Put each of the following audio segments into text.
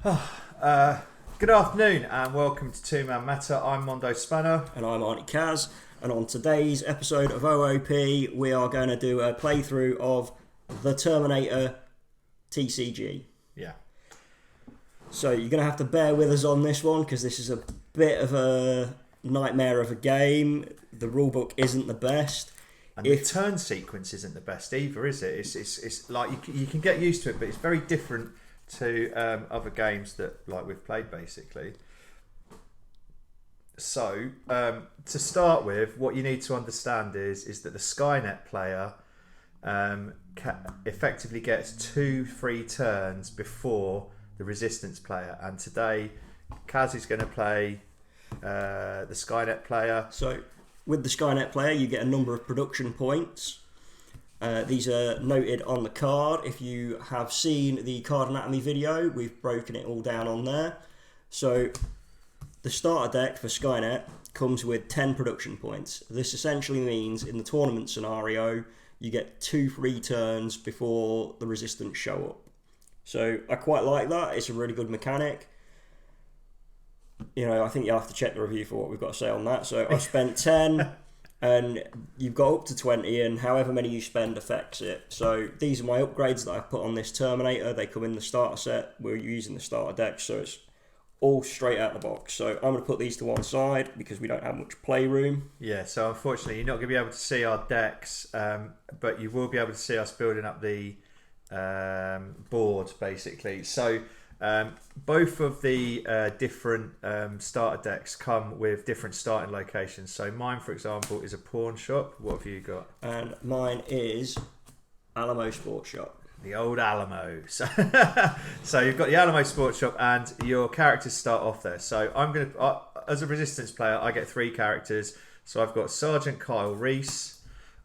Good afternoon and welcome to Two Man Meta. I'm Mondo Spanner. And I'm Auny Kaz. And on today's episode of OOP, we are going to do a playthrough of the Terminator TCG. Yeah. So you're going to have to bear with us on this one because this is a bit of a nightmare of a game. The rulebook isn't the best. And the turn sequence isn't the best either, is it? It's like you can get used to it, but it's very different to other games that like we've played basically. So to start with, what you need to understand is that the Skynet player effectively gets 2 free turns before the Resistance player, and today Kaz is going to play the Skynet player. So with the Skynet player you get a number of production points. These are noted on the card. If you have seen the card anatomy video, we've broken it all down on there. So the starter deck for Skynet comes with 10 production points. This essentially means in the tournament scenario, you get 2 free turns before the Resistance show up. So I quite like that. It's a really good mechanic. You know, I think you'll have to check the review for what we've got to say on that. So I've spent 10. And you've got up to 20, and however many you spend affects it. So these are my upgrades that I've put on this Terminator. They come in the starter set. We're using the starter deck, so it's all straight out of the box. So I'm going to put these to one side because we don't have much playroom. Yeah, so unfortunately you're not going to be able to see our decks, but you will be able to see us building up the board, basically. So both of the different starter decks come with different starting locations. So mine, for example, is a pawn shop. What have you got? And mine is Alamo Sports Shop. The old Alamo. So, so you've got the Alamo Sports Shop, and your characters start off there. So I'm going to, as a Resistance player, I get 3 characters. So I've got Sergeant Kyle Reese.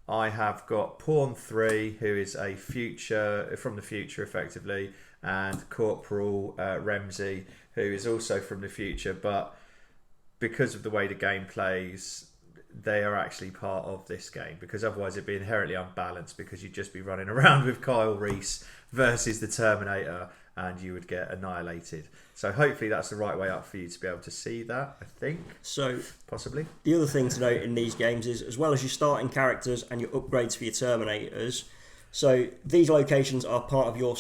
I have got Pawn 3, who is a future from the future, effectively, and Corporal Ramsey, who is also from the future, but because of the way the game plays, they are actually part of this game, because otherwise it'd be inherently unbalanced, because you'd just be running around with Kyle Reese versus the Terminator and you would get annihilated. So hopefully that's the right way up for you to be able to see that, I think. So possibly. The other thing to note in these games is, as well as your starting characters and your upgrades for your Terminators, so these locations are part of your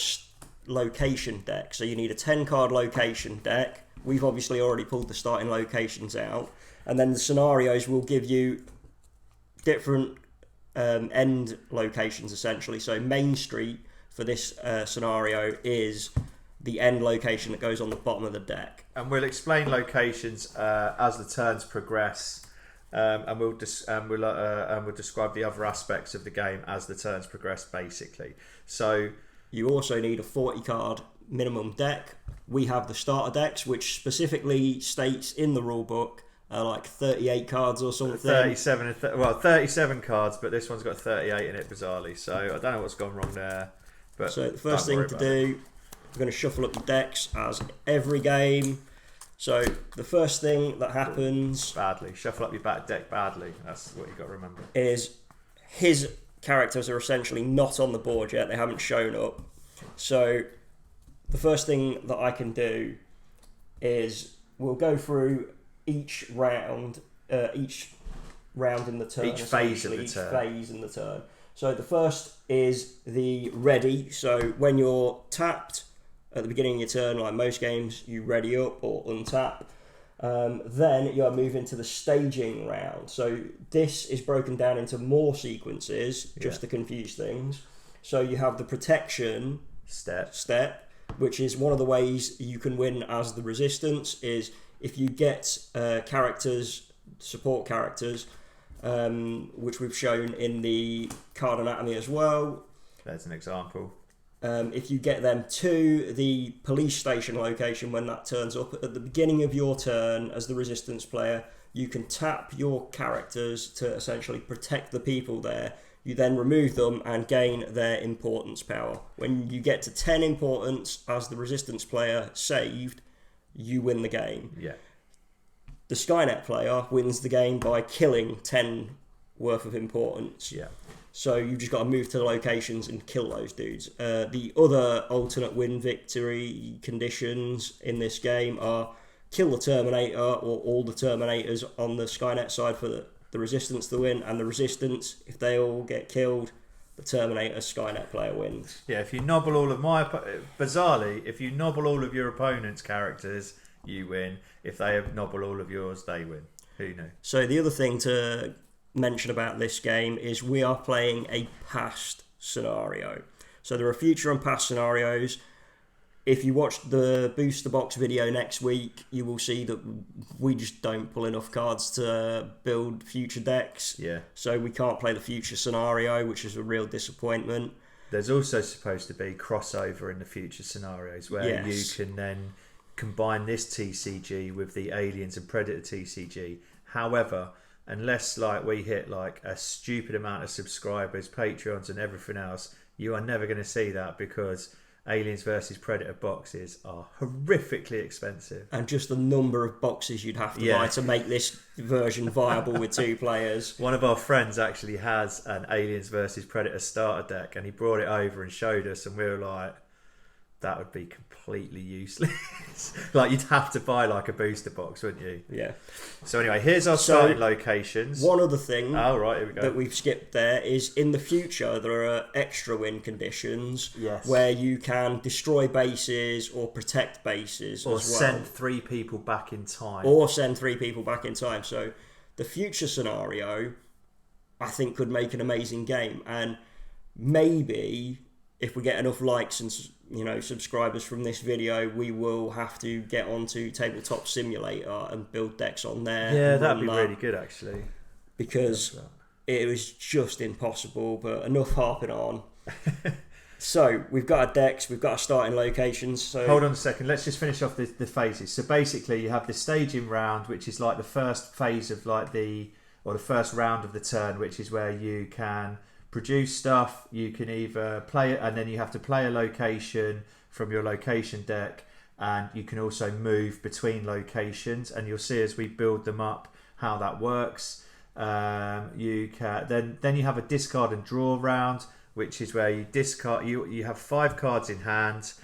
location deck. So you need a 10 card location deck. We've obviously already pulled the starting locations out, and then the scenarios will give you different end locations essentially. So Main Street for this scenario is the end location that goes on the bottom of the deck, and we'll explain locations as the turns progress, and we'll describe the other aspects of the game as the turns progress, basically. So you also need a 40 card minimum deck. We have the starter decks, which specifically states in the rulebook like 38 cards or something. 37 cards, but this one's got 38 in it, bizarrely. So I don't know what's gone wrong there. But so the first thing to do, we're going to shuffle up the decks as every game. So the first thing that happens... Shuffle up your back deck badly. That's what you've got to remember. Is his characters are essentially not on the board yet. They haven't shown up. So the first thing that I can do is we'll go through each round in the turn. Each phase of the each turn. phase in the turn. So the first is the ready. So when you're tapped at the beginning of your turn, like most games, you ready up or untap. Then you are moving to the staging round. So this is broken down into more sequences, just to confuse things. So you have the protection step, which is one of the ways you can win as the Resistance, is if you get characters, support characters, which we've shown in the card anatomy as well. There's an example. If you get them to the police station location when that turns up at the beginning of your turn as the Resistance player, you can tap your characters to essentially protect the people there. You then remove them and gain their importance power. When you get to 10 importance as the Resistance player saved, you win the game. Yeah. The Skynet player wins the game by killing 10 worth of importance. Yeah. So you've just got to move to the locations and kill those dudes. The other alternate win victory conditions in this game are kill the Terminator or all the Terminators on the Skynet side for the Resistance to win, and the Resistance, if they all get killed, the Terminator Skynet player wins. Yeah, if you nobble all of bizarrely, if you nobble all of your opponent's characters, you win. If they nobble all of yours, they win. Who knew? So the other thing to mention about this game is we are playing a past scenario. So there are future and past scenarios. If you watch the booster box video next week, you will see that we just don't pull enough cards to build future decks. Yeah. So we can't play the future scenario, which is a real disappointment. There's also supposed to be crossover in the future scenarios where you can then combine this TCG with the Aliens and Predator TCG. However, unless we hit a stupid amount of subscribers, Patreons and everything else, you are never going to see that because Aliens versus Predator boxes are horrifically expensive. And just the number of boxes you'd have to buy to make this version viable with 2 players. One of our friends actually has an Aliens versus Predator starter deck, and he brought it over and showed us, and we were like, that would be completely useless. You'd have to buy a booster box, wouldn't you? Yeah. So anyway, here's our starting locations. One other thing here we go. that we've skipped there is in the future there are extra win conditions Yes. where you can destroy bases or protect bases or as well. send 3 people back in time. Or send 3 people back in time. So the future scenario, I think, could make an amazing game. And maybe if we get enough likes and subscribers from this video, we will have to get onto Tabletop Simulator and build decks on there. Yeah, that'd be really good actually. Because it was just impossible, but enough harping on. So we've got our decks, we've got our starting locations. So hold on a second, let's just finish off the phases. So basically you have the staging round, which is the first phase of the first round of the turn, which is where you can produce stuff. You can either play it, and then you have to play a location from your location deck, and you can also move between locations, and you'll see as we build them up how that works. You can then you have a discard and draw round, which is where you discard, you have 5 cards in hand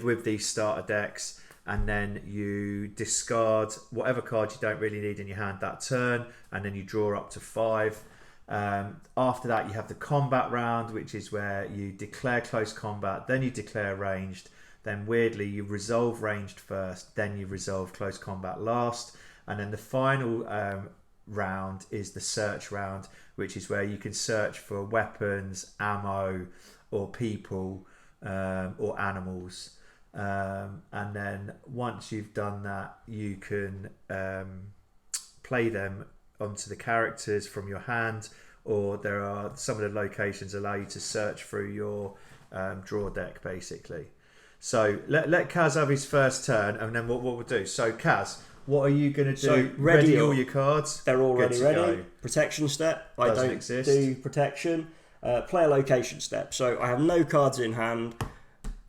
with these starter decks, and then you discard whatever card you don't really need in your hand that turn, and then you draw up to 5. After that you have the combat round, which is where you declare close combat, then you declare ranged, then weirdly you resolve ranged first, then you resolve close combat last, and then the final round is the search round, which is where you can search for weapons, ammo, or people, or animals, and then once you've done that you can play them onto the characters from your hand, or there are some of the locations allow you to search through your draw deck basically. So let Kaz have his first turn, and then what we'll do. So Kaz, what are you going to do? So ready all your cards? They're already ready. Go. Protection step. I Doesn't don't exist. do protection. Player location step. So I have no cards in hand.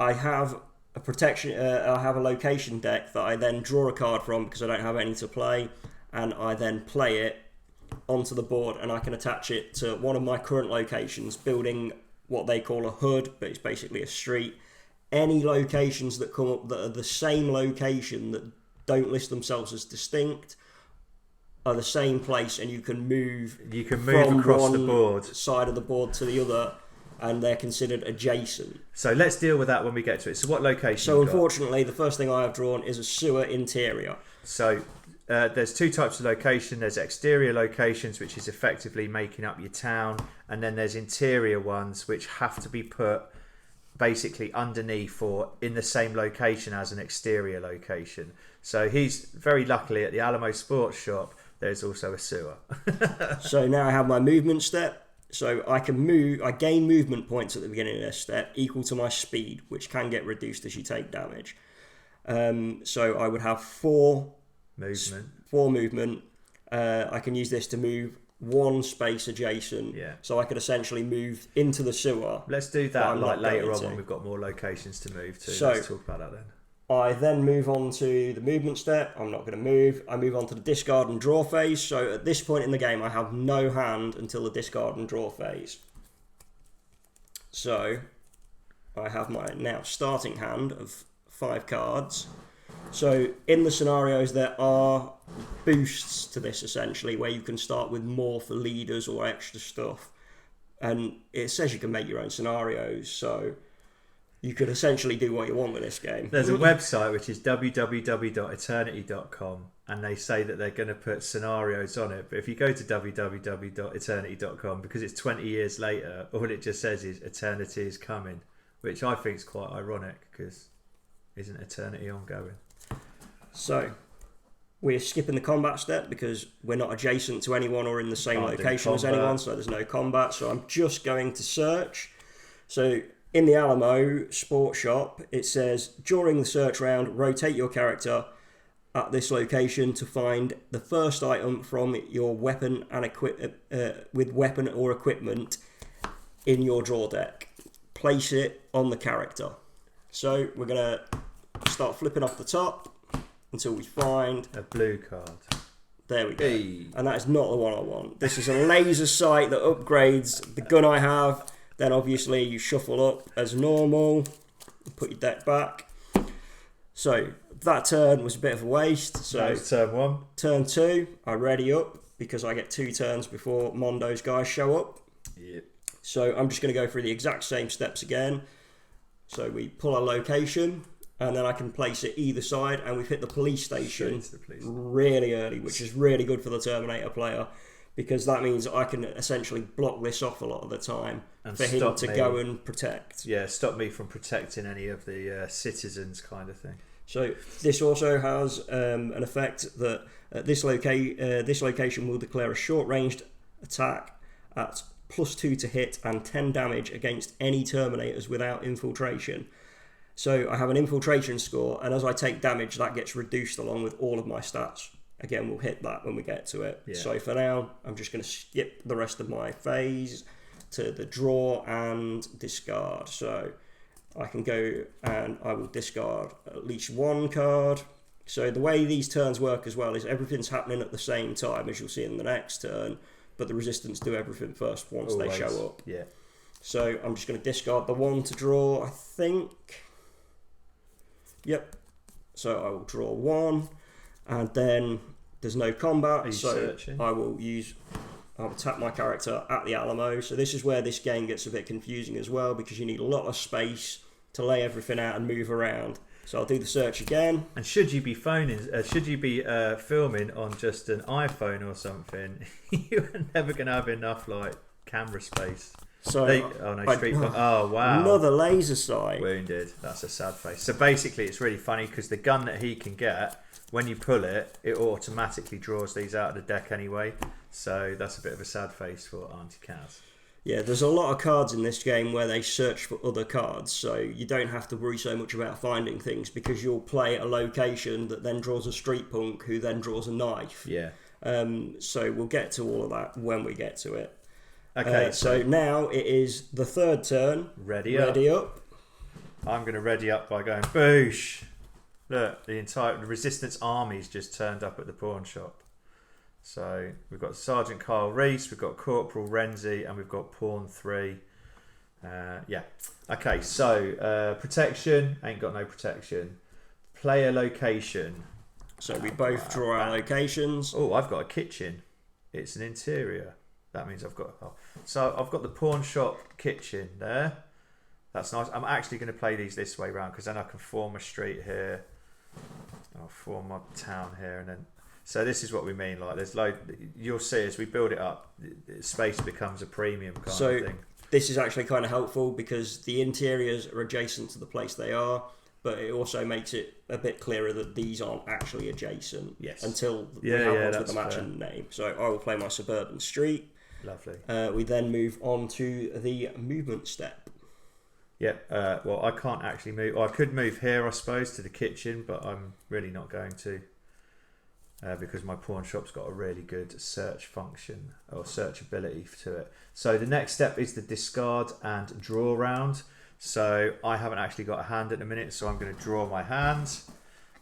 I have a protection. I have a location deck that I then draw a card from because I don't have any to play, and I then play it onto the board, and I can attach it to one of my current locations, building what they call a hood, but it's basically a street. Any locations that come up that are the same location that don't list themselves as distinct are the same place, and you can move from across the one board, side of the board to the other, and they're considered adjacent. So let's deal with that when we get to it. So what location? So unfortunately, the first thing I have drawn is a sewer interior. So there's 2 types of location. There's exterior locations, which is effectively making up your town, and then there's interior ones, which have to be put basically underneath or in the same location as an exterior location. So he's very luckily at the Alamo Sports Shop. There's also a sewer. So now I have my movement step. So I can move. I gain movement points at the beginning of this step equal to my speed, which can get reduced as you take damage. So I would have 4 movement. I can use this to move 1 space adjacent. Yeah. So I could essentially move into the sewer. Let's do that later on to. when we've got more locations to move to. So, let's talk about that then. I then move on to the movement step. I'm not going to move. I move on to the discard and draw phase. So at this point in the game, I have no hand until the discard and draw phase. So I have my now starting hand of 5 cards. So in the scenarios there are boosts to this essentially, where you can start with more for leaders or extra stuff. And it says you can make your own scenarios, so you could essentially do what you want with this game. There's a website which is www.eternity.com, and they say that they're going to put scenarios on it. But if you go to www.eternity.com, because it's 20 years later, all it just says is eternity is coming, which I think is quite ironic, because isn't eternity ongoing? So we're skipping the combat step because we're not adjacent to anyone or in the same location as anyone, so there's no combat. So I'm just going to search. So in the Alamo Sports Shop, it says, during the search round, rotate your character at this location to find the first item from your weapon and with weapon or equipment in your draw deck. Place it on the character. So we're going to start flipping off the top until we find a blue card. There we go. Hey. And that is not the one I want. This is a laser sight that upgrades the gun I have. Then obviously you shuffle up as normal, put your deck back. So that turn was a bit of a waste. So that was turn 1. Turn 2, I ready up because I get 2 turns before Mondo's guys show up. Yep. So I'm just going to go through the exact same steps again. So we pull our location, and then I can place it either side, and we've hit the police station really early, which is really good for the Terminator player, because that means I can essentially block this off a lot of the time and for him to go and protect. Yeah, stop me from protecting any of the citizens kind of thing. So this also has an effect that this location will declare a short-ranged attack at +2 to hit and 10 damage against any Terminators without infiltration. So I have an infiltration score, and as I take damage, that gets reduced along with all of my stats. Again, we'll hit that when we get to it. Yeah. So for now, I'm just going to skip the rest of my phase to the draw and discard. So I can go and I will discard at least 1 card. So the way these turns work as well is everything's happening at the same time, as you'll see in the next turn, but the resistance do everything first once they show up. Yeah. So I'm just going to discard the 1 to draw, I think. Yep. So I will draw 1, and then there's no combat. So searching? I'll tap my character at the Alamo. So this is where this game gets a bit confusing as well, because you need a lot of space to lay everything out and move around. So I'll do the search again. And should you be filming on just an iPhone or something, you're never going to have enough camera space. So oh wow! Another laser sight. Wounded. That's a sad face. So basically, it's really funny because the gun that he can get, when you pull it, it automatically draws these out of the deck anyway. So that's a bit of a sad face for Auntie Kaz. Yeah, there's a lot of cards in this game where they search for other cards, so you don't have to worry so much about finding things, because you'll play a location that then draws a street punk, who then draws a knife. Yeah. So we'll get to all of that when we get to it. Okay. So now it is the 3rd turn. Ready up. I'm going to ready up by going boosh. Look, the Resistance army's just turned up at the pawn shop. So we've got Sergeant Kyle Reese, we've got Corporal Renzi, and we've got Pawn 3. Yeah. Okay, so protection, ain't got no protection. Player location. So we both draw our locations. Oh, I've got a kitchen. It's an interior. That means I've got... So I've got the pawn shop kitchen there. That's nice. I'm actually going to play these this way round, because then I can form a street here. I'll form my town here, and then... So this is what we mean. There's you'll see as we build it up, space becomes a premium kind of thing. This is actually kind of helpful because the interiors are adjacent to the place they are, but it also makes it a bit clearer that these aren't actually adjacent. Yes. Until we have ones with the matching name. So I will play my suburban street. Lovely. We then move on to the movement step. Yep. Well, I can't actually move. Well, I could move here, I suppose, to the kitchen, but I'm really not going to. Because my pawn shop's got a really good search function or searchability to it. So the next step is the discard and draw round. So I haven't actually got a hand at the minute, so I'm going to draw my hands.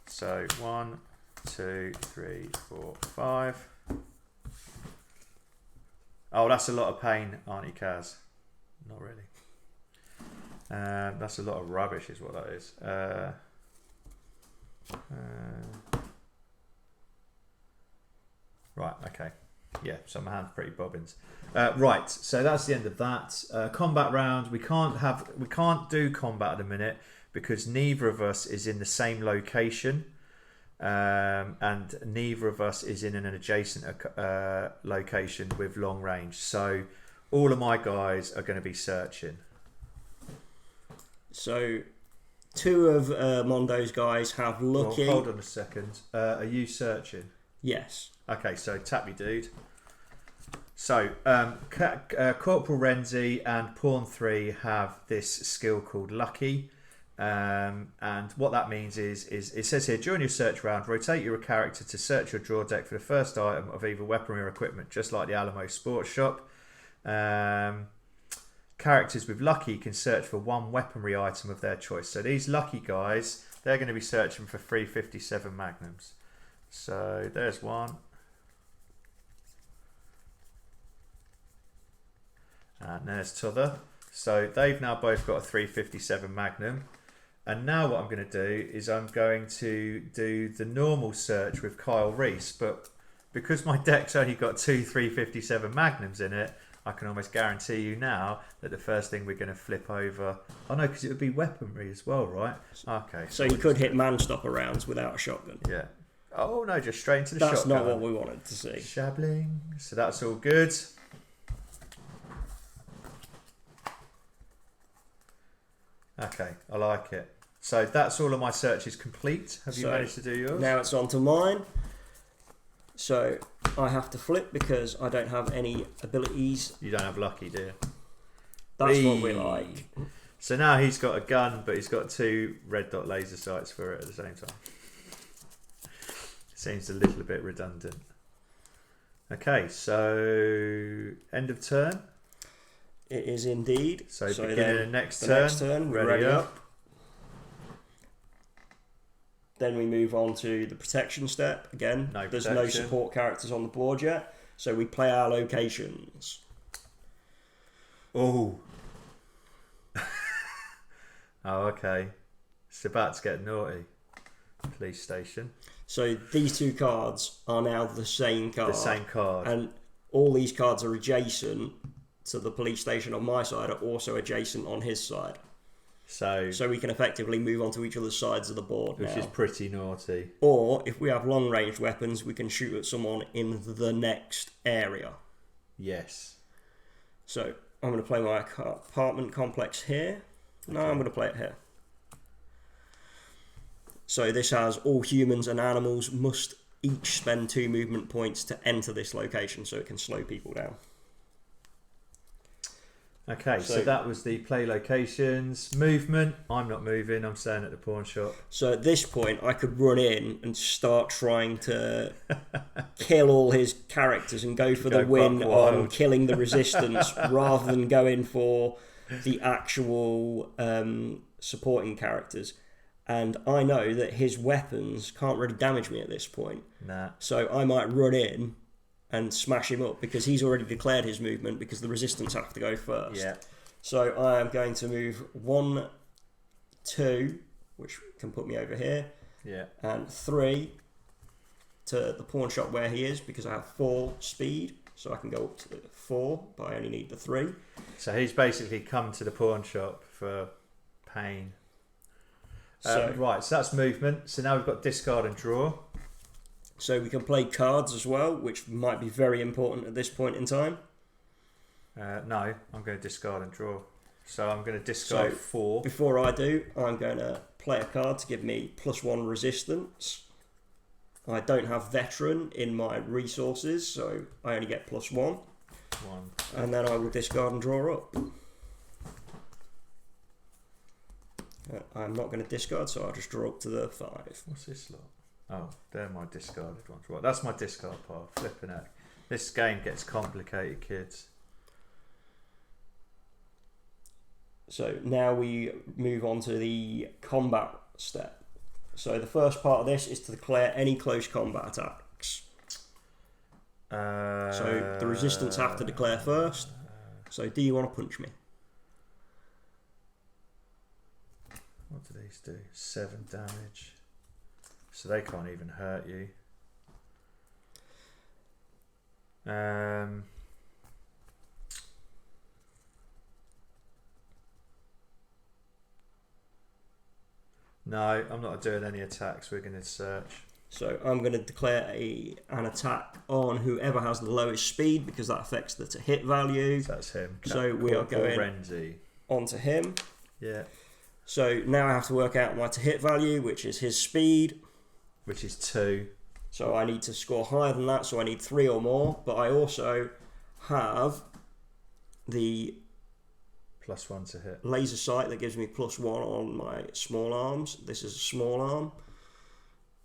So 1, 2, 3, 4, 5. Oh, that's a lot of pain, Auntie Kaz. Not really. That's a lot of rubbish, is what that is. Right, okay. Yeah, so my hand's pretty bobbins. Right, so that's the end of that. Combat round. We can't do combat at the minute because neither of us is in the same location, and neither of us is in an adjacent location with long range. So all of my guys are going to be searching. So 2 of Mondo's guys have lucky. Well, hold on a second. Are you searching? Yes. Okay, so tap me, dude. So Corporal Renzi and Pawn 3 have this skill called Lucky. And what that means is it says here, during your search round, rotate your character to search your draw deck for the first item of either weaponry or equipment, just like the Alamo Sports Shop. Characters with Lucky can search for one weaponry item of their choice. So these Lucky guys, they're going to be searching for 357 Magnums. So there's one. And there's t'other. So they've now both got a 357 Magnum. And now what I'm going to do is I'm going to do the normal search with Kyle Reese. But because my deck's only got 2 357 Magnums in it, I can almost guarantee you now that the first thing we're going to flip over... Oh no, because it would be weaponry as well, right? Okay. So you could hit man-stopper rounds without a shotgun. Yeah. Oh no, just straight into the shotgun. That's not what we wanted to see. Shabbling. So that's all good. Okay, I like it. So that's all of my searches complete. Have you managed to do yours? Now it's on to mine. So I have to flip because I don't have any abilities. You don't have Lucky, do you? That's what we like. So now he's got a gun, but he's got 2 red dot laser sights for it at the same time. Seems a little bit redundant. Okay, so end of turn. It is indeed. So beginning of next turn. We're ready up. Then we move on to the protection step. Again, there's no support characters on the board yet. So we play our locations. Oh. Oh, okay. It's about to get naughty. Police station. So these 2 cards are now the same card. The same card. And all these cards are adjacent to the police station on my side, are also adjacent on his side. So we can effectively move on to each other's sides of the board which is pretty naughty. Or if we have long range weapons, we can shoot at someone in the next area. Yes. So I'm going to play my apartment complex here. No, I'm going to play it here. So this has all humans and animals must each spend 2 movement points to enter this location, so it can slow people down. Okay, so that was the play locations. Movement, I'm not moving, I'm staying at the pawn shop. So at this point, I could run in and start trying to kill all his characters and go for the win on killing the resistance rather than going for the actual supporting characters. And I know that his weapons can't really damage me at this point. Nah. So I might run in and smash him up because he's already declared his movement because the resistance have to go first. Yeah. So I am going to move 1, 2, which can put me over here. Yeah. And 3 to the pawn shop where he is because I have 4 speed. So I can go up to the 4, but I only need the 3. So he's basically come to the pawn shop for pain. Right, so that's movement. So now we've got discard and draw. So we can play cards as well, which might be very important at this point in time. No, I'm going to discard and draw. So I'm going to discard 4. Before I do, I'm going to play a card to give me +1 resistance. I don't have veteran in my resources, so I only get +1. And then I will discard and draw up. I'm not going to discard, so I'll just draw up to the 5. What's this lot? Oh, they're my discarded ones. Right, that's my discard pile. Flipping it. This game gets complicated, kids. So now we move on to the combat step. So the first part of this is to declare any close combat attacks. So the resistance have to declare first. So do you want to punch me? What do these do? 7 damage. So they can't even hurt you. No, I'm not doing any attacks. We're going to search. So I'm going to declare an attack on whoever has the lowest speed because that affects the to hit value. So that's him. So we are going Renzi. onto him. Yeah. So now I have to work out my to hit value, which is his speed. Which is 2. So I need to score higher than that, so I need 3 or more. But I also have the +1 to hit. Laser sight that gives me +1 on my small arms. This is a small arm.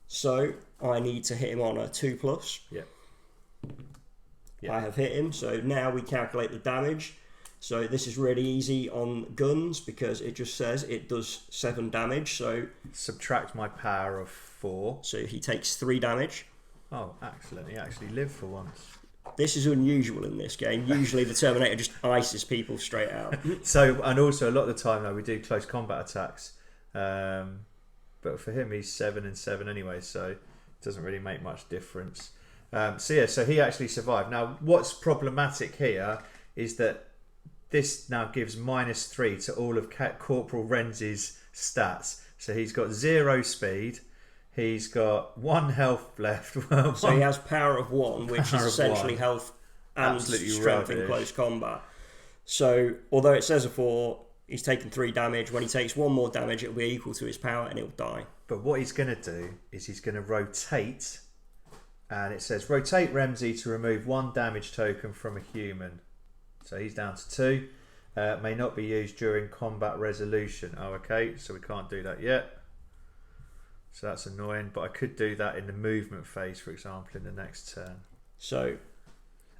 So I need to hit him on a 2+. Yeah. I have hit him. So now we calculate the damage. So this is really easy on guns because it just says it does 7 damage. So subtract my power of 4. So he takes 3 damage. Oh, excellent. He actually lived for once. This is unusual in this game. Usually the Terminator just ices people straight out. So, and also a lot of the time though, we do close combat attacks. But for him, he's 7 and 7 anyway, so it doesn't really make much difference. So he actually survived. Now, what's problematic here is that this now gives -3 to all of Corporal Renzi's stats. So he's got 0 speed. He's got 1 health left. So he has power of 1, which is essentially health and absolutely strength in close combat. So although it says a 4, he's taken 3 damage. When he takes 1 more damage, it'll be equal to his power and he'll die. But what he's going to do is he's going to rotate. And it says rotate Remzi to remove 1 damage token from a human. So he's down to 2. May not be used during combat resolution. Oh, okay. So we can't do that yet. So that's annoying, but I could do that in the movement phase, for example, in the next turn. So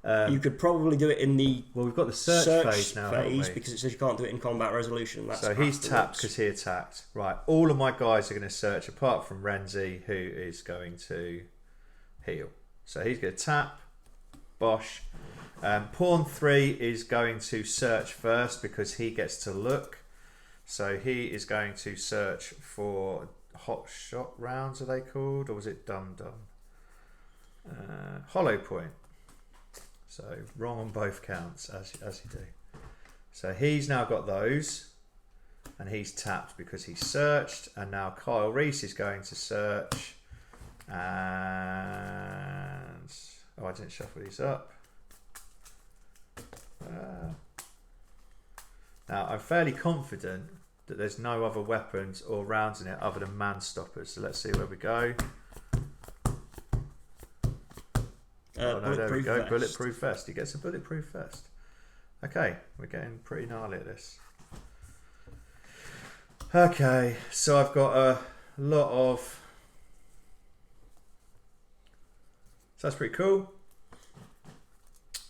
you could probably do it in the we've got the search phase now, haven't we? because it says you can't do it in combat resolution. That's so he's tapped because he attacked. Right, all of my guys are going to search apart from Renzi, who is going to heal. So he's going to tap. Bosh. Pawn 3 is going to search first because he gets to look. So he is going to search for hot shot rounds, are they called? Or was it dum dum? Hollow point. So wrong on both counts, as you do. So he's now got those. And he's tapped because he searched. And now Kyle Reese is going to search. And... oh, I didn't shuffle these up. Now, I'm fairly confident that there's no other weapons or rounds in it other than man stoppers. So let's see where we go. Oh no, there we go. Vest. Bulletproof vest. He gets a bulletproof vest. Okay, we're getting pretty gnarly at this. Okay, so I've got a lot of... so that's pretty cool.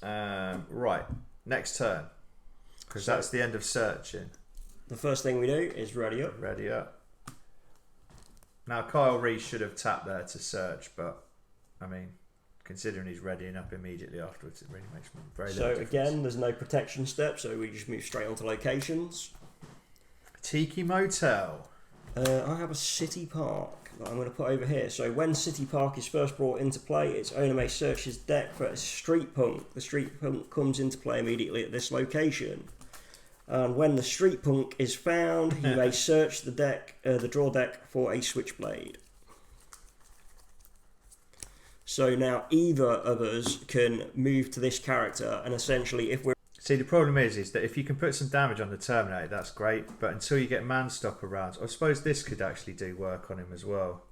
Right, next turn. Because that's the end of searching. The first thing we do is ready up. Ready up. Now Kyle Reese should have tapped there to search, but I mean, considering he's readying up immediately afterwards, it really makes very little difference. So again, there's no protection step, so we just move straight onto locations. Tiki Motel. I have a city park that I'm going to put over here. So when City Park is first brought into play, its owner may search his deck for a street punk. The street punk comes into play immediately at this location. And when the street punk is found, he may search the deck, the draw deck, for a switchblade. So now either of us can move to this character, and essentially, if we're... see, the problem is that if you can put some damage on the Terminator, that's great. But until you get man stopper rounds, I suppose this could actually do work on him as well.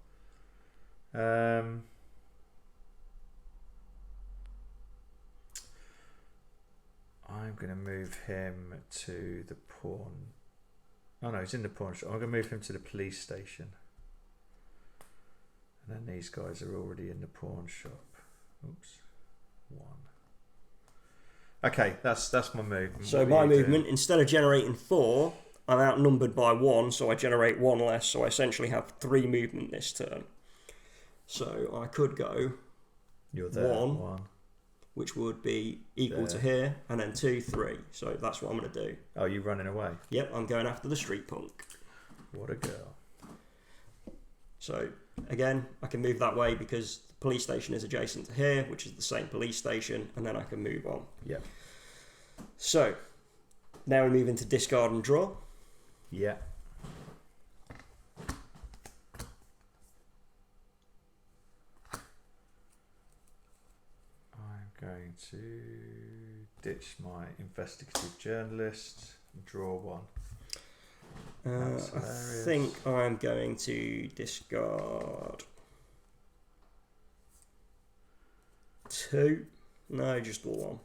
I'm going to move him to the pawn. Oh no, he's in the pawn shop. I'm going to move him to the police station. And then these guys are already in the pawn shop. Oops. 1. Okay, that's my movement. So my movement, instead of generating 4, I'm outnumbered by 1, so I generate 1 less, so I essentially have 3 movement this turn. So I could go you're there, 1. Which would be equal to here, and then 2, 3. So that's what I'm going to do. Oh, you're running away? Yep, I'm going after the street punk. What a girl. So again, I can move that way because the police station is adjacent to here, which is the same police station, and then I can move on. Yep. So now we move into discard and draw. Yeah. I'm going to ditch my investigative journalist and draw one. I think I'm going to discard 2. No, just draw 1.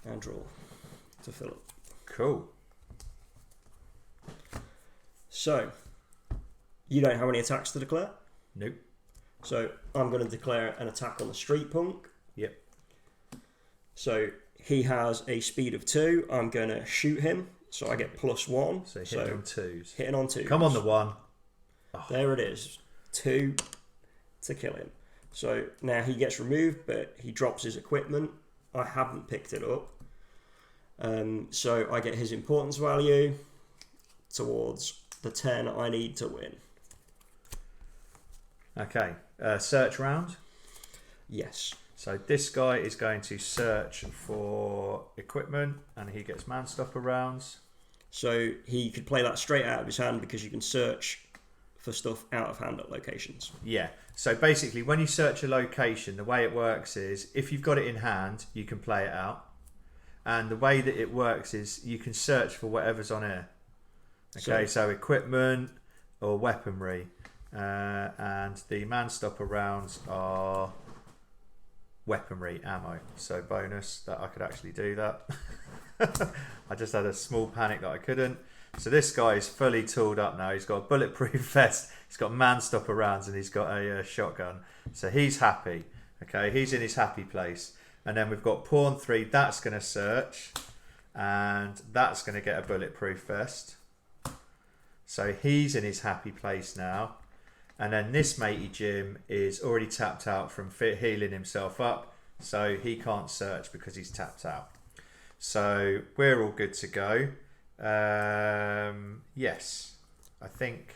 And draw to fill it. Cool. So, you don't have any attacks to declare? Nope. So, I'm going to declare an attack on the street punk. Yep. So, he has a speed of 2. I'm going to shoot him. So, I get +1. So, hitting on 2s. Hitting on 2s. Come on, the 1. Oh. There it is. 2 to kill him. So, now he gets removed, but he drops his equipment. I haven't picked it up. So, I get his importance value towards the 10 I need to win. Okay. Search round. Yes. So this guy is going to search for equipment and he gets man-stopper rounds. So he could play that straight out of his hand because you can search for stuff out of hand at locations. Yeah. So basically when you search a location, the way it works is if you've got it in hand, you can play it out. And the way that it works is you can search for whatever's on air. Okay, so equipment or weaponry. And the man-stopper rounds are weaponry ammo. So bonus that I could actually do that. I just had a small panic that I couldn't. So this guy is fully tooled up now. He's got a bulletproof vest. He's got man-stopper rounds and he's got a shotgun. So he's happy. Okay, he's in his happy place. And then we've got pawn 3. That's going to search. And that's going to get a bulletproof vest. So he's in his happy place now. And then this matey Jim is already tapped out from healing himself up. So he can't search because he's tapped out. So we're all good to go. Yes. I think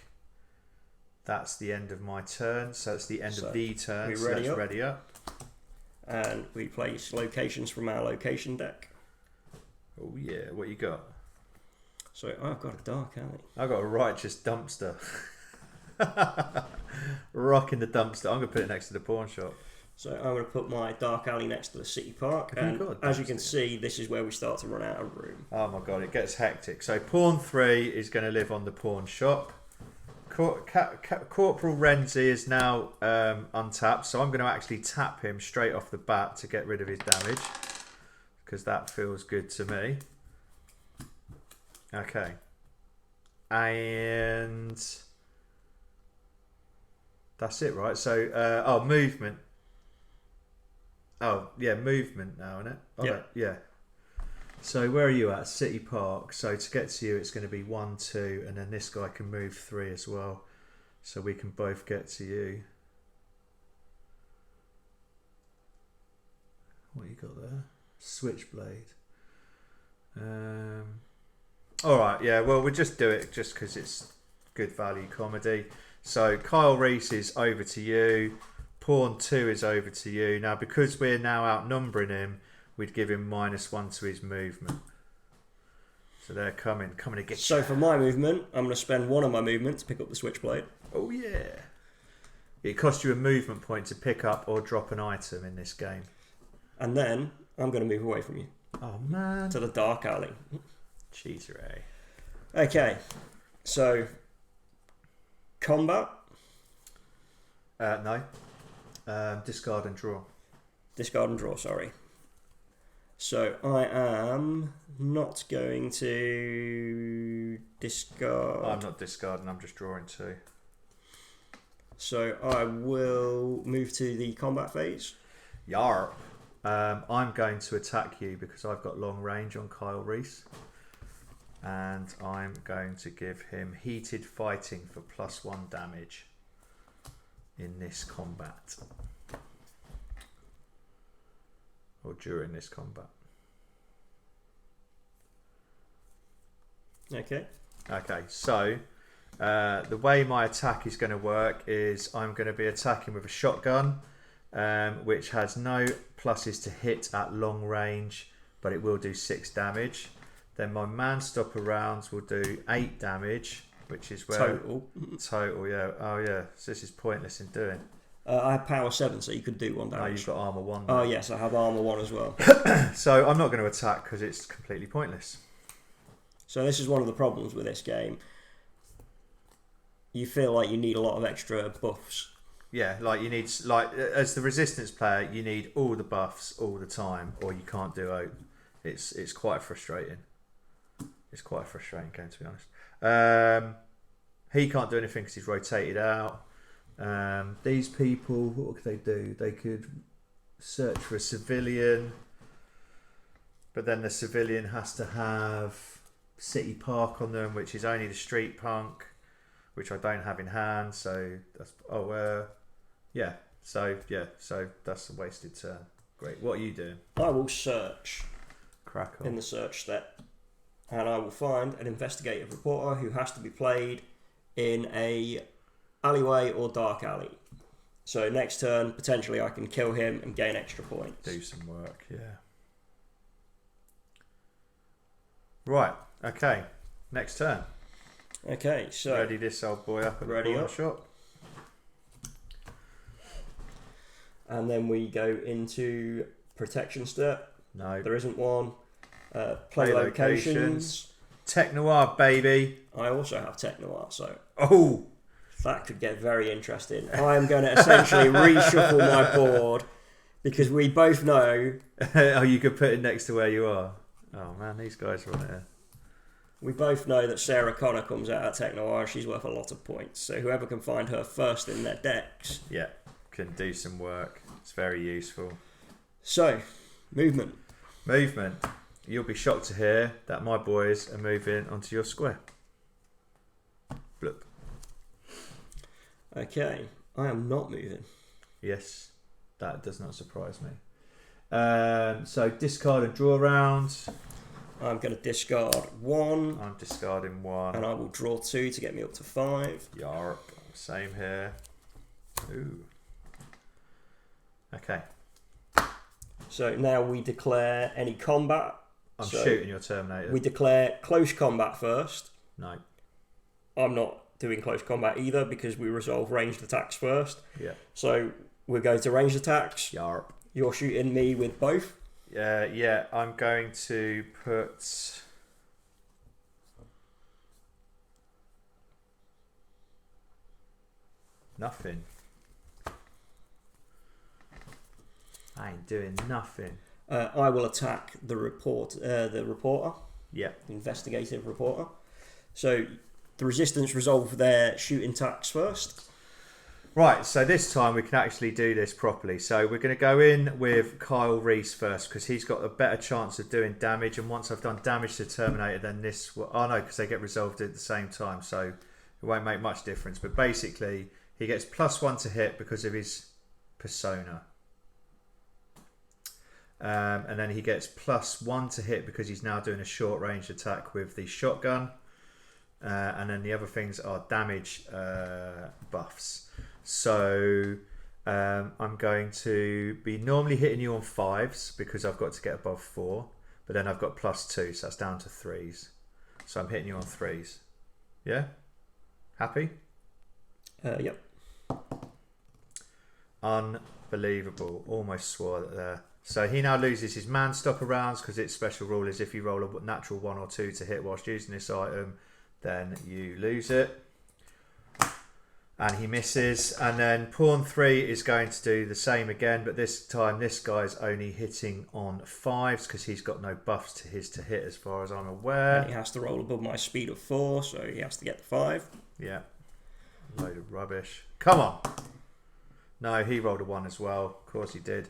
that's the end of my turn. So it's the end of the turn. So let's ready up. And we place locations from our location deck. Oh yeah, what you got? So I've got a dark alley. I've got a righteous dumpster. Rocking the dumpster. I'm going to put it next to the pawn shop. So I'm going to put my dark alley next to the city park. And as you can see, this is where we start to run out of room. Oh my god, it gets hectic. So pawn 3 is going to live on the pawn shop. Corporal Renzi is now untapped. So I'm going to actually tap him straight off the bat to get rid of his damage. Because that feels good to me. Okay. And that's it, right? So, movement. Oh, yeah, movement now, isn't it? Oh, yeah. Yeah. So, where are you at? City Park. So, to get to you, it's going to be 1, 2, and then this guy can move 3 as well. So, we can both get to you. What you got there? Switchblade. Alright, yeah, well, we'll just do it just because it's good value comedy. So, Kyle Reese is over to you. Pawn 2 is over to you. Now, because we're now outnumbering him, we'd give him -1 to his movement. So, they're coming to get you. So, for my movement, I'm going to spend 1 of my movement to pick up the switchblade. Oh, yeah. It costs you a movement point to pick up or drop an item in this game. And then, I'm going to move away from you. Oh, man. To the dark alley. Cheater, eh? Okay, so combat. No. Discard and draw. Discard and draw. Sorry. So I am not going to discard. I'm not discarding. I'm just drawing 2. So I will move to the combat phase. Yarp. I'm going to attack you because I've got long range on Kyle Reese. And I'm going to give him heated fighting for +1 damage in this combat. Or during this combat. Okay. Okay, so The way my attack is going to work is I'm going to be attacking with a shotgun, which has no pluses to hit at long range, but it will do 6 damage. Then my man-stopper rounds will do 8 damage, which is where... Total, yeah. Oh, yeah. So this is pointless in doing. I have power 7, so you could do 1 damage. Oh, you've got armor 1. Oh, yes, I have armor 1 as well. So I'm not going to attack because it's completely pointless. So this is one of the problems with this game. You feel like you need a lot of extra buffs. Yeah, like you need, like as the resistance player, you need all the buffs all the time, or you can't do out. It's quite frustrating. It's quite a frustrating game, to be honest. He can't do anything because he's rotated out. These people, what could they do? They could search for a civilian, but then the civilian has to have City Park on them, which is only the street punk, which I don't have in hand. So that's so that's a wasted turn. Great. What are you doing? I will search. Crack on. In the search step, and I will find an investigative reporter who has to be played in a alleyway or dark alley. So next turn, potentially I can kill him and gain extra points. Do some work, yeah. Right, okay. Next turn. Okay, so... Ready this old boy up at the corner shop. And then we go into protection step. No. There isn't one. Play locations. Tech Noir, baby. I also have Tech Noir, so... Oh! That could get very interesting. I am going to essentially reshuffle my board because we both know... Oh, you could put it next to where you are. Oh, man, these guys are on it. We both know that Sarah Connor comes out at Tech Noir. She's worth a lot of points. So whoever can find her first in their decks... Yeah, can do some work. It's very useful. So, movement. Movement. You'll be shocked to hear that my boys are moving onto your square. Bloop. Okay, I am not moving. Yes, that does not surprise me. So discard and draw rounds. I'm going to discard 1. I'm discarding 1. And I will draw 2 to get me up to 5. Yarp. Same here. Ooh. Okay. So now we declare any combat. I'm shooting your Terminator. We declare close combat first. No. I'm not doing close combat either because we resolve ranged attacks first. Yeah. So we're going to ranged attacks. Yarp. You're shooting me with both. Yeah. I'm going to put... Nothing. I ain't doing nothing. I will attack the reporter. Yeah. The investigative reporter. So the resistance resolve their shooting attacks first. Right, so this time we can actually do this properly. So we're going to go in with Kyle Reese first because he's got a better chance of doing damage. And once I've done damage to Terminator, then this... Oh no, because they get resolved at the same time. So it won't make much difference. But basically, he gets +1 to hit because of his persona. And then he gets +1 to hit because he's now doing a short range attack with the shotgun. And then the other things are damage buffs. So I'm going to be normally hitting you on 5s because I've got to get above 4. But then I've got +2, so that's down to 3s. So I'm hitting you on 3s. Yeah? Happy? Yep. Unbelievable. Almost swore that there. So he now loses his man stopper rounds because its special rule is if you roll a natural 1 or 2 to hit whilst using this item, then you lose it. And he misses. And then pawn 3 is going to do the same again, but this time this guy's only hitting on 5s because he's got no buffs to his to hit as far as I'm aware. And he has to roll above my speed of 4, so he has to get the 5. Yeah. Load of rubbish. Come on. No, he rolled a 1 as well. Of course he did.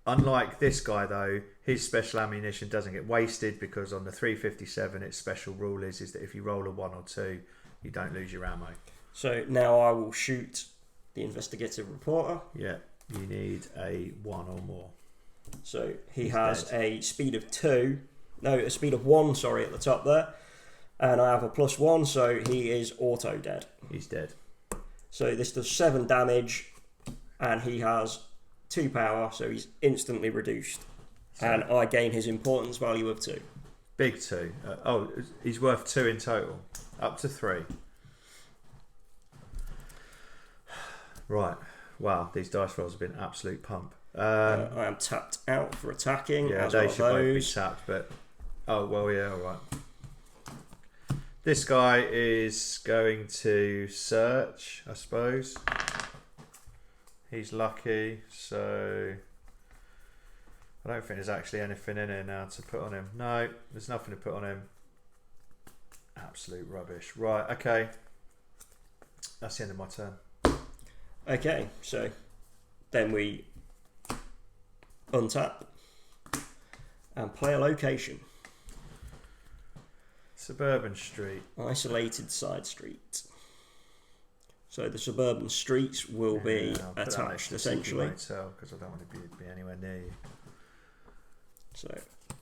Unlike this guy though, his special ammunition doesn't get wasted because on the 357 its special rule is that if you roll a 1 or 2, you don't lose your ammo. So now I will shoot the investigative reporter. Yeah, you need a 1 or more. So he has a speed of 2. No, a speed of 1, sorry, at the top there. And I have a +1, so he is auto dead. He's dead. So this does 7 damage, and he has 2 power, so he's instantly reduced. And I gain his importance value of 2. Big 2. He's worth 2 in total. Up to 3. Right. Wow, these dice rolls have been absolute pump. I am tapped out for attacking. Yeah, as they are should both be those. tapped, but... Oh, well, yeah, alright. This guy is going to search, I suppose. He's lucky, so... I don't think there's actually anything in here now to put on him. No, there's nothing to put on him. Absolute rubbish. Right, okay. That's the end of my turn. Okay, so then we untap and play a location. Suburban street. Isolated side street. So the suburban streets will be attached essentially. Because I don't want to be anywhere near you. So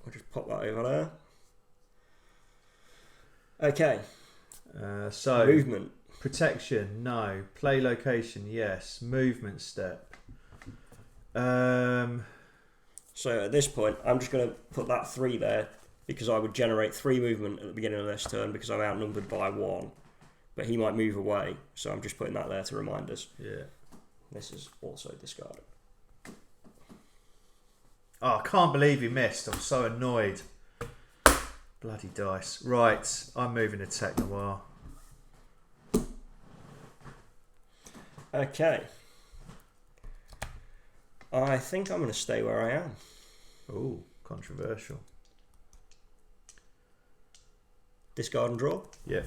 I'll just pop that over there. Okay. So movement. Protection, no. Play location, yes. Movement step. So at this point, I'm just going to put that 3 there because I would generate 3 movement at the beginning of this turn because I'm outnumbered by 1. But he might move away, so I'm just putting that there to remind us. Yeah. This is also discarded. Oh, I can't believe he missed. I'm so annoyed. Bloody dice. Right, I'm moving to Tech Noir. Okay. I think I'm going to stay where I am. Ooh, controversial. Discard and draw. Yeah.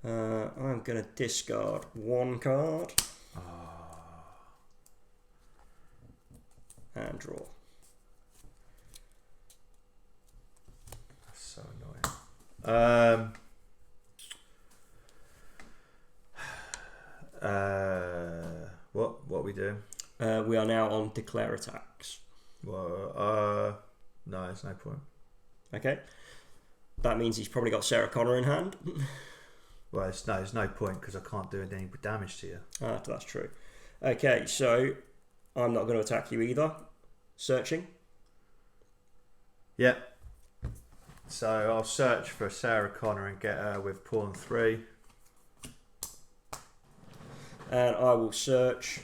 I'm going to discard 1 card. And draw. That's so annoying. What are we doing? We are now on declare attacks. Well, no, there's no point. Okay. That means he's probably got Sarah Connor in hand. Well, there's no point because I can't do any damage to you. That's true. Okay, so I'm not going to attack you either. Searching. Yep. So I'll search for Sarah Connor and get her with pawn 3. And I will search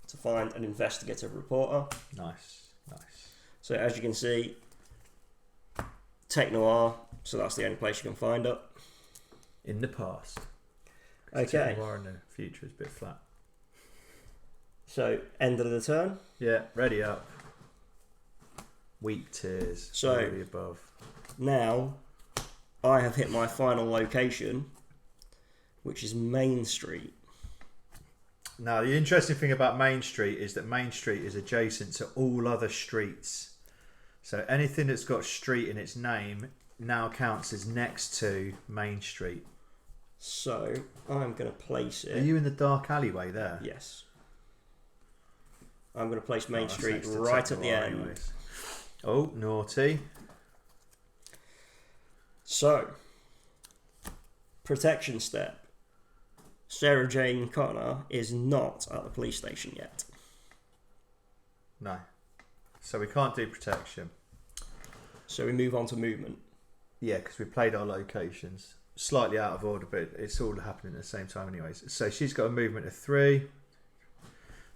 to find an investigative reporter. Nice, nice. So as you can see, Tech Noir, so that's the only place you can find it. In the past. Okay. Tech Noir in the future is a bit flat. So end of the turn. Yeah, ready up. Weak tears. So already above. Now I have hit my final location, which is Main Street. Now, the interesting thing about Main Street is that Main Street is adjacent to all other streets. So anything that's got street in its name now counts as next to Main Street. So I'm going to place it... Are you in the dark alleyway there? Yes. I'm going to place Main Street next to right Tech at the Noir end. anyways. Oh, naughty. So, protection step. Sarah Jane Connor is not at the police station yet. No. So we can't do protection. So we move on to movement. Yeah, because we played our locations. Slightly out of order, but it's all happening at the same time anyways. So she's got a movement of 3.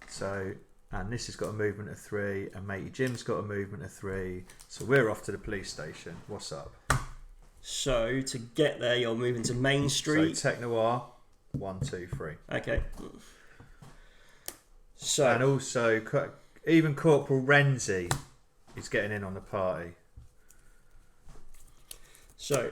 So, and this has got a movement of 3. And matey Jim's got a movement of 3. So we're off to the police station. What's up? So to get there, you're moving to Main Street. So Tech Noir, 1, 2, 3. Okay. So and also, even Corporal Renzi is getting in on the party. So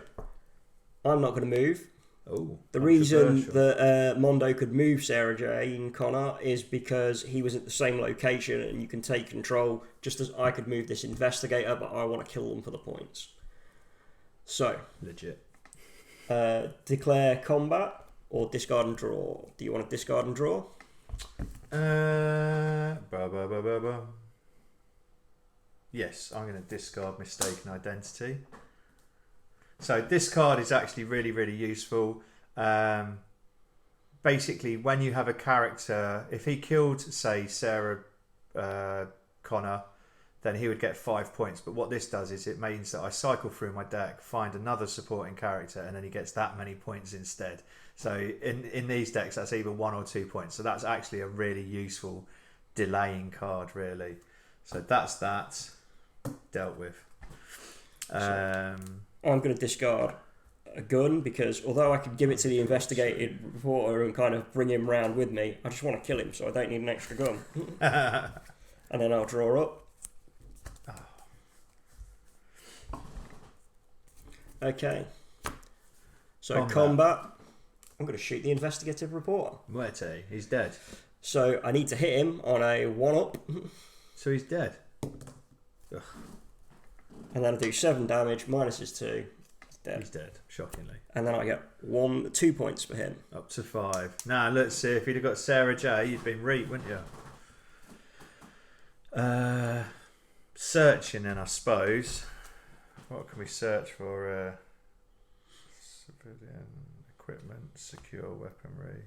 I'm not going to move. Oh, the reason that Mondo could move Sarah Jane Connor is because he was at the same location and you can take control, just as I could move this investigator, but I want to kill them for the points. So legit. Declare combat or discard and draw. Do you want to discard and draw? Yes, I'm going to discard mistaken identity. So this card is actually really, really useful. Basically, when you have a character, if he killed, say, Sarah Connor, then he would get 5 points. But what this does is it means that I cycle through my deck, find another supporting character, and then he gets that many points instead. So in these decks, that's either 1 or 2 points. So that's actually a really useful delaying card, really. So that's that dealt with. I'm going to discard a gun because although I could give it to the investigated reporter and kind of bring him round with me, I just want to kill him, so I don't need an extra gun. And then I'll draw up. Okay. So combat. I'm going to shoot the investigative reporter. Muerte, he's dead. So I need to hit him on a 1-up. So he's dead. Ugh. And then I do 7 damage, minus his 2. He's dead. He's dead, shockingly. And then I get 2 points for him. Up to 5. Now, let's see. If you'd have got Sarah J, you'd been reaped, wouldn't you? Searching then, I suppose. What can we search for? Civilian equipment, secure weaponry.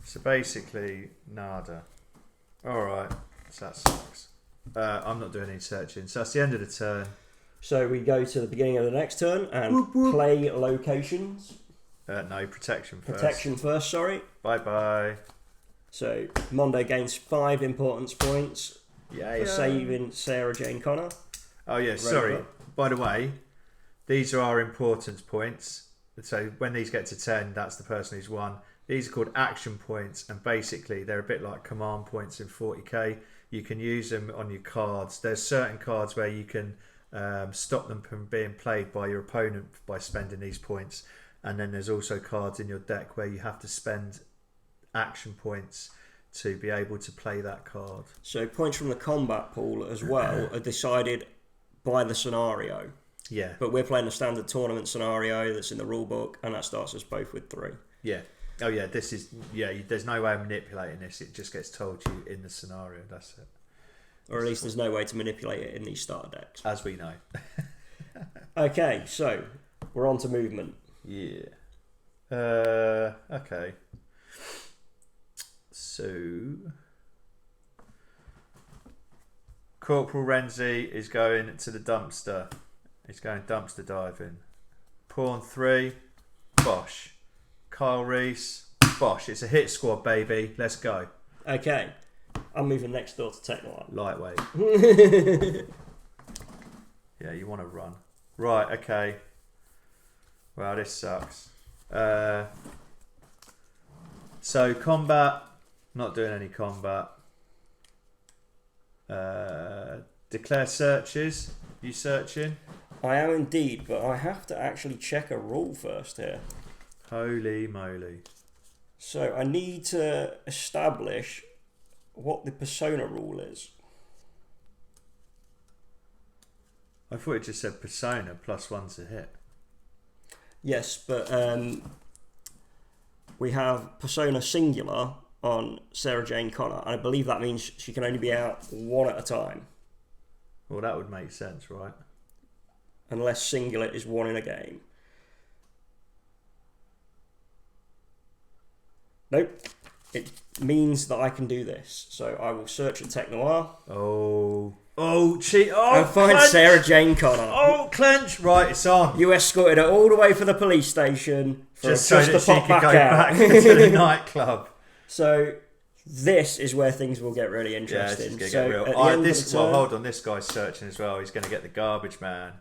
So basically, nada. Alright, so that sucks. I'm not doing any searching. So that's the end of the turn. So we go to the beginning of the next turn and play locations. No, protection first. Protection first, sorry. Bye-bye. So Mondo gains 5 importance points for saving Sarah Jane Connor. Oh yeah, sorry. By the way, these are our importance points. So when these get to 10, that's the person who's won. These are called action points, and basically they're a bit like command points in 40k. You can use them on your cards. There's certain cards where you can stop them from being played by your opponent by spending these points. And then there's also cards in your deck where you have to spend action points to be able to play that card. So points from the combat pool as well are decided by the scenario. Yeah. But we're playing the standard tournament scenario that's in the rule book, and that starts us both with 3. Yeah. Oh yeah, this is there's no way of manipulating this. It just gets told to you in the scenario. That's it. Or at least there's no way to manipulate it in these starter decks. As we know. Okay, so we're on to movement. Yeah. Okay. So Corporal Renzi is going to the dumpster. He's going dumpster diving. Pawn 3, Bosh. Kyle Reese, Bosh. It's a hit squad, baby. Let's go. Okay. I'm moving next door to Techno. Lightweight. Yeah, you want to run. Right, okay. Wow, this sucks. So, combat. Not doing any combat. Declare searches. You searching? I am indeed, but I have to actually check a rule first here. Holy moly. So I need to establish what the persona rule is. I thought it just said persona +1 to hit. Yes, but we have persona singular on Sarah Jane Connor, and I believe that means she can only be out 1 at a time. Well, that would make sense, right? Unless singular is 1 in a game. Nope. It means that I can do this. So I will search at Tech Noir. Cheat. And find clench. Sarah Jane Connor. Oh, clench. Right, it's on. You escorted her all the way for the police station for just so that to she pop could back go out. back to the nightclub. So this is where things will get really interesting. Yeah, this is so get real. Hold on, this guy's searching as well. He's going to get the garbage man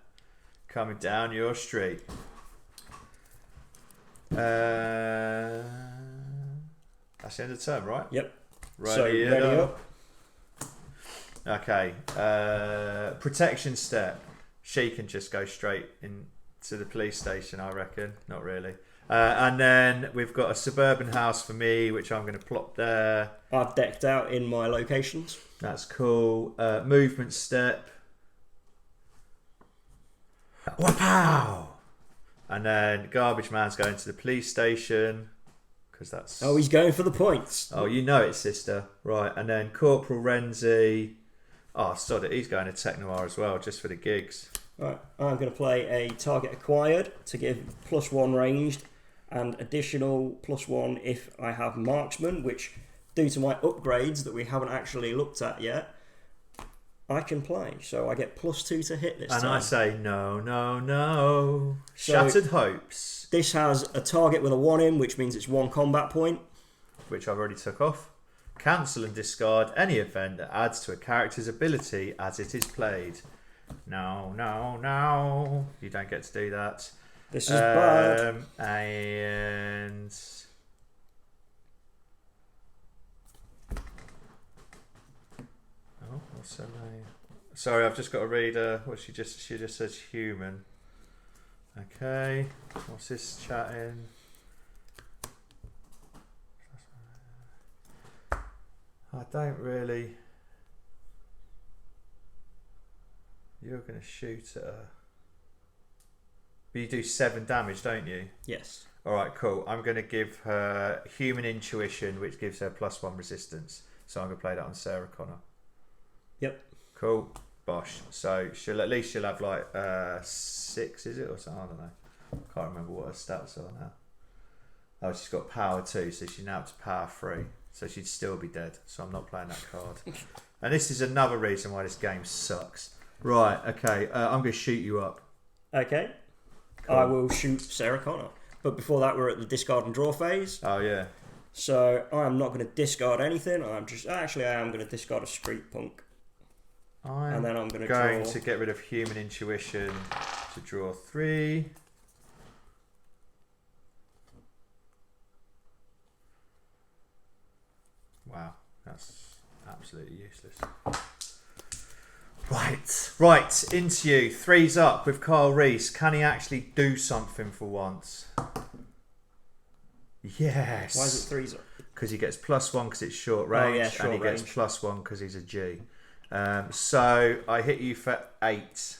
coming down your street. That's the end of the turn, right? Yep. Right. So ready up. Okay. Protection step. She can just go straight into the police station, I reckon. Not really. And then we've got a suburban house for me, which I'm going to plop there. I've decked out in my locations. That's cool. Movement step. Wow! And then garbage man's going to the police station. Because that's... Oh, he's going for the points. Oh, you know it, sister. Right, and then Corporal Renzi. Oh, sod it. He's going to Tech Noir as well, just for the gigs. Right, I'm going to play a target acquired to give +1 ranged and additional +1 if I have marksman, which, due to my upgrades that we haven't actually looked at yet, I can play. So I get +2 to hit this time. And I say no, no, no. Shattered hopes. This has a target with a 1 in, which means it's 1 combat point. Which I've already took off. Cancel and discard any event that adds to a character's ability as it is played. No, no, no. You don't get to do that. This is bad. And oh, what's her name? Sorry, I've just got to read what she just says human. Okay, what's this chatting? I don't really. You're going to shoot at her. But you do 7 damage, don't you? Yes. Alright, cool. I'm going to give her human intuition, which gives her +1 resistance. So I'm going to play that on Sarah Connor. Yep. Cool. Bosh. So she'll have like 6, is it? Or something? I don't know. Can't remember what her stats are now. Oh, she's got power 2, so she's now up to power 3. So she'd still be dead. So I'm not playing that card. And this is another reason why this game sucks. Right, okay. I'm going to shoot you up. Okay. Cool. I will shoot Sarah Connor. But before that, we're at the discard and draw phase. Oh, yeah. So I am not going to discard anything. I am going to discard a street punk. And then I'm going to get rid of human intuition to draw 3. Wow, that's absolutely useless. Right, into you. 3's up with Kyle Reese. Can he actually do something for once? Yes. Why is it 3's up? Because he gets +1 because it's short range, short and he range. gets +1 because he's a G. So I hit you for 8.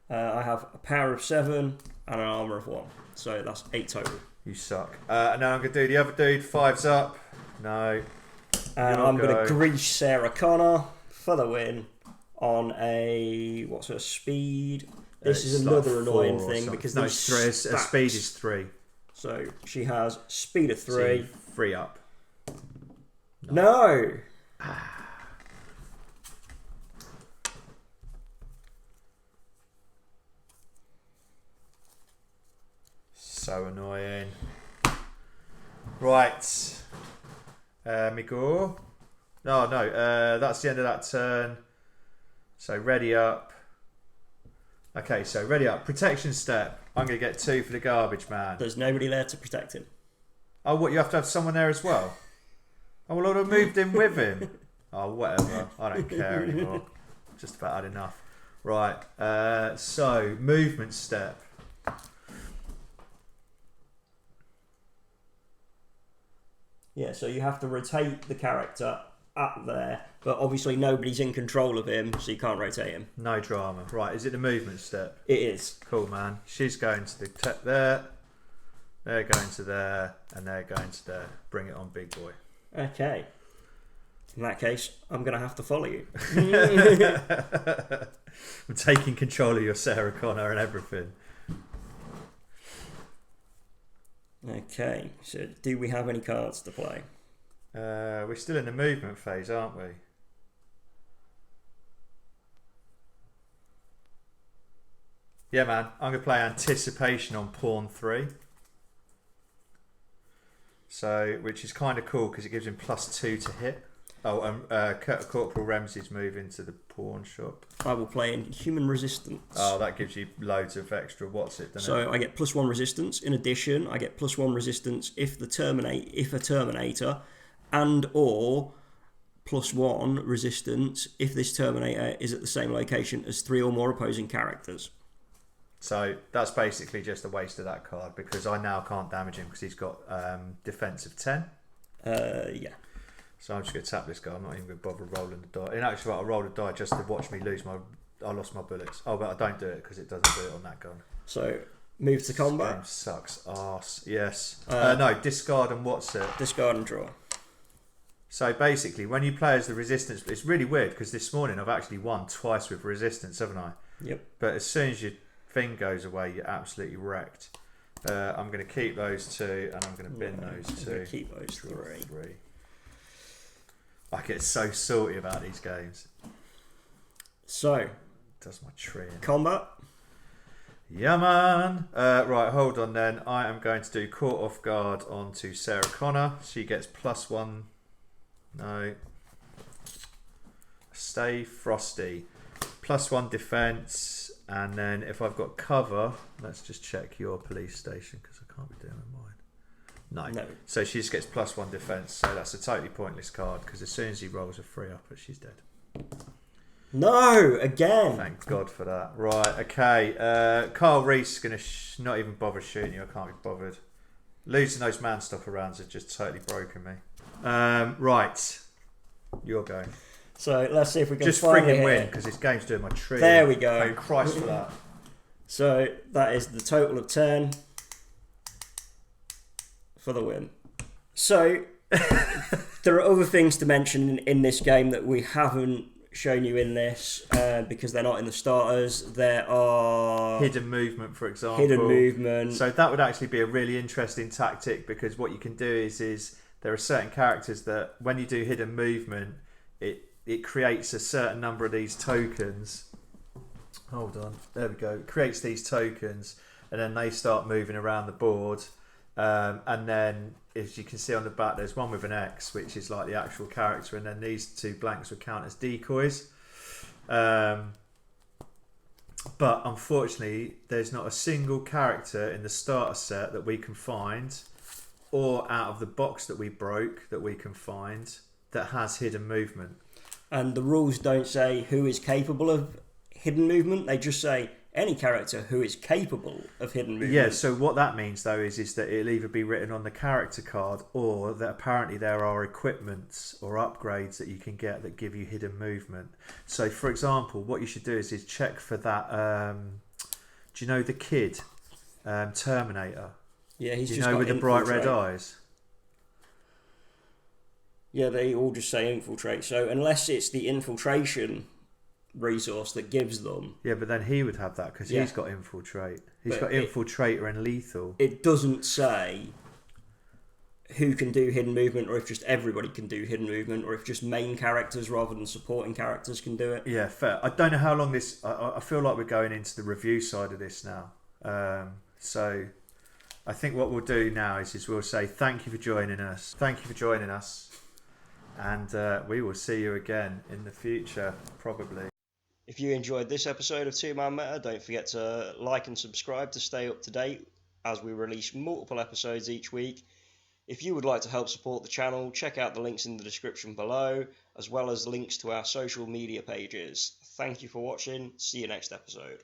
I have a power of 7 and an armor of 1. So that's 8 total. You suck. And now I'm going to do the other dude. 5's up. No. And I'm going to grease Sarah Connor for the win on a... What's her speed? This is another like annoying thing because no, speed is 3. So she has speed of 3. So 3 up. No! So annoying. Right. Migor. No, that's the end of that turn. So ready up. Okay, so ready up. Protection step. I'm going to get 2 for the garbage man. There's nobody there to protect him. Oh, what? You have to have someone there as well? Oh, well, I would have moved in with him. Oh, whatever. I don't care anymore. Just about had enough. Right. So, movement step. Yeah, so you have to rotate the character up there, but obviously nobody's in control of him, so you can't rotate him. No drama. Right, is it the movement step? It is. Cool, man. She's going to the there. They're going to there, and they're going to there. Bring it on, big boy. Okay. In that case, I'm going to have to follow you. I'm taking control of your Sarah Connor and everything. Okay, so do we have any cards to play? We're still in the movement phase, aren't we? Yeah, man. I'm going to play Anticipation on pawn 3. So, which is kind of cool because it gives him +2 to hit. Oh, Corporal Ramsey's move into the pawn shop. I will play in Human Resistance. Oh, that gives you loads of extra So I get +1 resistance. In addition, I get +1 resistance if a Terminator and or +1 resistance if this Terminator is at the same location as 3 or more opposing characters. So that's basically just a waste of that card because I now can't damage him because he's got defense of 10. Yeah. So I'm just going to tap this guy. I'm not even going to bother rolling the die. In actual fact, I rolled a die just to watch me lose I lost my bullets. Oh, but I don't do it because it doesn't do it on that gun. So move to combat. This game sucks arse. Yes. No, discard and what's it? Discard and draw. So basically, when you play as the resistance, it's really weird because this morning I've actually won twice with resistance, haven't I? Yep. But as soon as you thing goes away, you're absolutely wrecked. I'm going to keep those 2, and I'm going to bin those 2. I'm going to keep those 3. I get so salty about these games. So, does my tree in. Combat. Yeah, man. Right, hold on then. I am going to do Caught Off Guard onto Sarah Connor. She gets +1. No. Stay Frosty. +1 defense. And then if I've got cover, let's just check your police station because I can't be doing mine. No. So she just gets +1 defense. So that's a totally pointless card because as soon as he rolls a 3-upper, she's dead. No, again. Thank God for that. Right, okay. Kyle Reese is going to not even bother shooting you. I can't be bothered. Losing those man stopper rounds have just totally broken me. Right. You're going. So let's see if we can just finally frigging win because this game's doing my tree. There we go. Thank Christ for that. So that is the total of 10 for the win. So there are other things to mention in this game that we haven't shown you in this because they're not in the starters. There are hidden movement, for example. Hidden movement. So that would actually be a really interesting tactic because what you can do is there are certain characters that when you do hidden movement, it creates a certain number of these tokens. Hold on, there we go. It creates these tokens, and then they start moving around the board. And then, as you can see on the back, there's one with an X, which is like the actual character, and then these 2 blanks would count as decoys. But unfortunately, there's not a single character in the starter set that we can find, or out of the box that we broke that we can find, that has hidden movement. And the rules don't say who is capable of hidden movement. They just say any character who is capable of hidden movement. Yeah, so what that means though is that it'll either be written on the character card or that apparently there are equipments or upgrades that you can get that give you hidden movement. So for example, what you should do is check for that, do you know the kid, Terminator? Yeah, he's do you just know got with the bright red eyes? Yeah, they all just say infiltrate. So unless it's the infiltration resource that gives them. Yeah, but then he would have that because he's got infiltrate. He's got infiltrator and lethal. It doesn't say who can do hidden movement, or if just everybody can do hidden movement, or if just main characters rather than supporting characters can do it. Yeah, fair. I don't know how long this. I feel like we're going into the review side of this now. So I think what we'll do now is we'll say thank you for joining us. Thank you for joining us. And we will see you again in the future, probably. If you enjoyed this episode of 2 Man Meta, don't forget to like and subscribe to stay up to date as we release multiple episodes each week. If you would like to help support the channel, check out the links in the description below, as well as links to our social media pages. Thank you for watching. See you next episode.